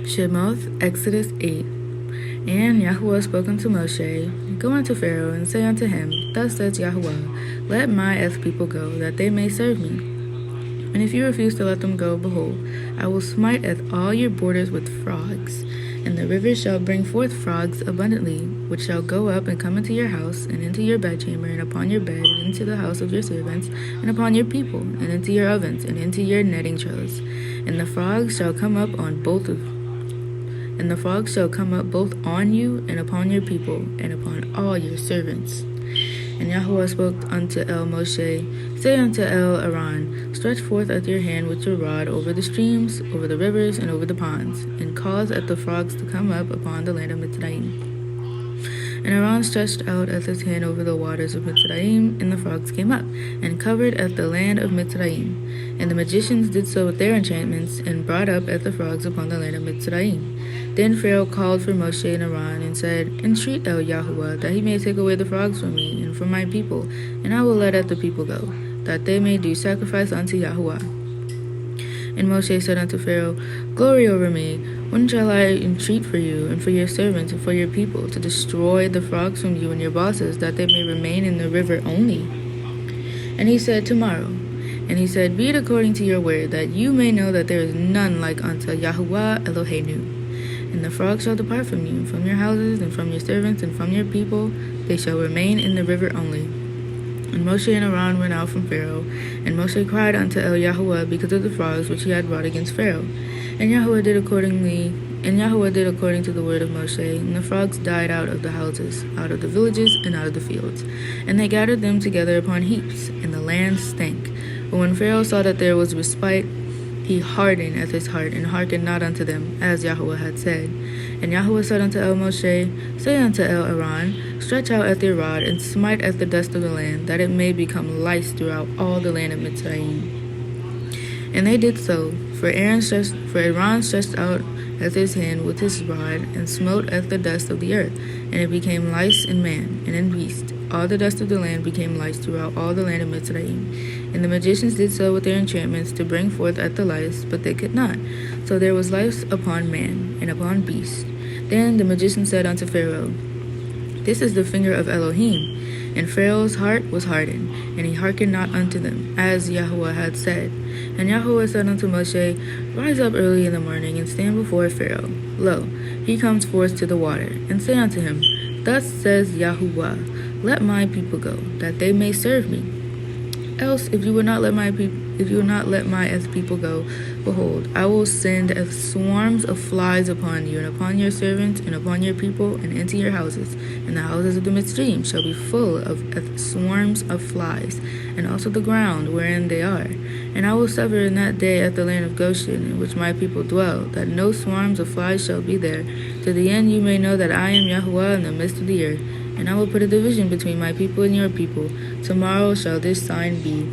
Shemoth, Exodus 8. And Yahuwah spoke unto Moshe, Go unto Pharaoh, and say unto him, Thus says Yahuwah, Let my people go, that they may serve me. And if you refuse to let them go, behold, I will smite all your borders with frogs. And the rivers shall bring forth frogs abundantly, which shall go up and come into your house, and into your bedchamber, and upon your bed, and into the house of your servants, and upon your people, and into your ovens, and into your netting troughs. And the frogs shall come up on both on you, and upon your people, and upon all your servants. And Yahuwah spoke unto Moshe, Say unto Aaron, Stretch forth at your hand with your rod over the streams, over the rivers, and over the ponds, and cause at the frogs to come up upon the land of Mitzrayim. And Aaron stretched out at his hand over the waters of Mitzrayim, and the frogs came up, and covered at the land of Mitzrayim. And the magicians did so with their enchantments, and brought up at the frogs upon the land of Mitzrayim. Then Pharaoh called for Moshe and Aaron, and said, Entreat Yahuwah, that he may take away the frogs from me, and from my people, and I will let at the people go, that they may do sacrifice unto Yahuwah. And Moshe said unto Pharaoh, Glory over me, when shall I entreat for you, and for your servants, and for your people, to destroy the frogs from you and your bosses, that they may remain in the river only? And he said, Tomorrow. And he said, Be it according to your word, that you may know that there is none like unto Yahuwah Eloheinu. And the frogs shall depart from you, from your houses, and from your servants, and from your people. They shall remain in the river only. And Moshe and Aaron went out from Pharaoh. And Moshe cried unto Yahuwah because of the frogs which he had brought against Pharaoh. And Yahuwah did according to the word of Moshe. And the frogs died out of the houses, out of the villages, and out of the fields. And they gathered them together upon heaps, and the land stank. But when Pharaoh saw that there was respite, he hardened at his heart, and hearkened not unto them, as Yahuwah had said. And Yahuwah said unto Moshe, Say unto Aaron, Stretch out at your rod, and smite at the dust of the land, that it may become lice throughout all the land of Mitzrayim. And they did so, for Aaron stretched out at his hand with his rod, and smote at the dust of the earth, and it became lice in man, and in beast. All the dust of the land became lice throughout all the land of Mitzrayim. And the magicians did so with their enchantments to bring forth at the lice, but they could not. So there was lice upon man, and upon beast. Then the magician said unto Pharaoh, This is the finger of Elohim. And Pharaoh's heart was hardened, and he hearkened not unto them, as Yahuwah had said. And Yahuwah said unto Moshe, Rise up early in the morning, and stand before Pharaoh. Lo, he comes forth to the water, and say unto him, Thus says Yahuwah, Let my people go, that they may serve me. Else, if you will not let my people go, behold, I will send swarms of flies upon you, and upon your servants, and upon your people, and into your houses. And the houses of the Mitzrayim shall be full of swarms of flies, and also the ground wherein they are. And I will sever in that day at the land of Goshen, in which my people dwell, that no swarms of flies shall be there, to the end you may know that I am Yahuwah in the midst of the earth. And I will put a division between my people and your people. Tomorrow shall this sign be.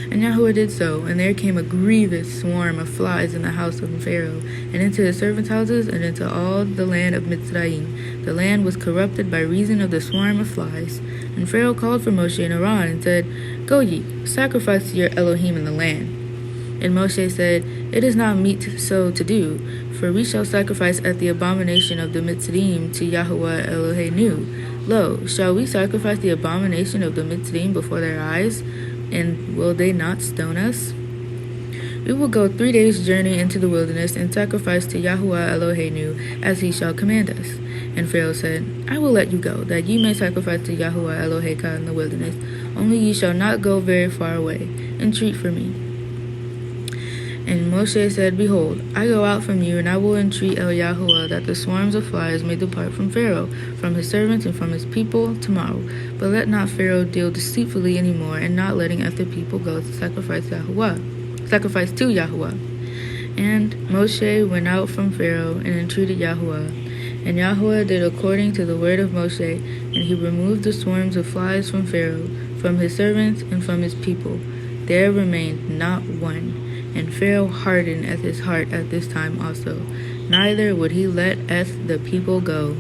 And Yahuwah did so, and there came a grievous swarm of flies in the house of Pharaoh, and into his servants' houses, and into all the land of Mitzrayim. The land was corrupted by reason of the swarm of flies. And Pharaoh called for Moshe and Aaron, and said, Go ye, sacrifice to your Elohim in the land. And Moshe said, It is not meet so to do, for we shall sacrifice at the abomination of the Mitzrayim to Yahuwah Eloheinu. Lo, shall we sacrifice the abomination of the Mitzrayim before their eyes? And will they not stone us? We will go 3 days' journey into the wilderness, and sacrifice to Yahuwah Eloheinu, as he shall command us. And Pharaoh said, I will let you go, that ye may sacrifice to Yahuwah Eloheka in the wilderness. Only ye shall not go very far away. Entreat for me. And Moshe said, Behold, I go out from you, and I will entreat Yahuwah, that the swarms of flies may depart from Pharaoh, from his servants, and from his people tomorrow. But let not Pharaoh deal deceitfully any more, and not letting after people go to sacrifice to Yahuwah. And Moshe went out from Pharaoh, and entreated Yahuwah. And Yahuwah did according to the word of Moshe, and he removed the swarms of flies from Pharaoh, from his servants, and from his people. There remained not one. And Pharaoh hardened at his heart at this time also, neither would he let the people go.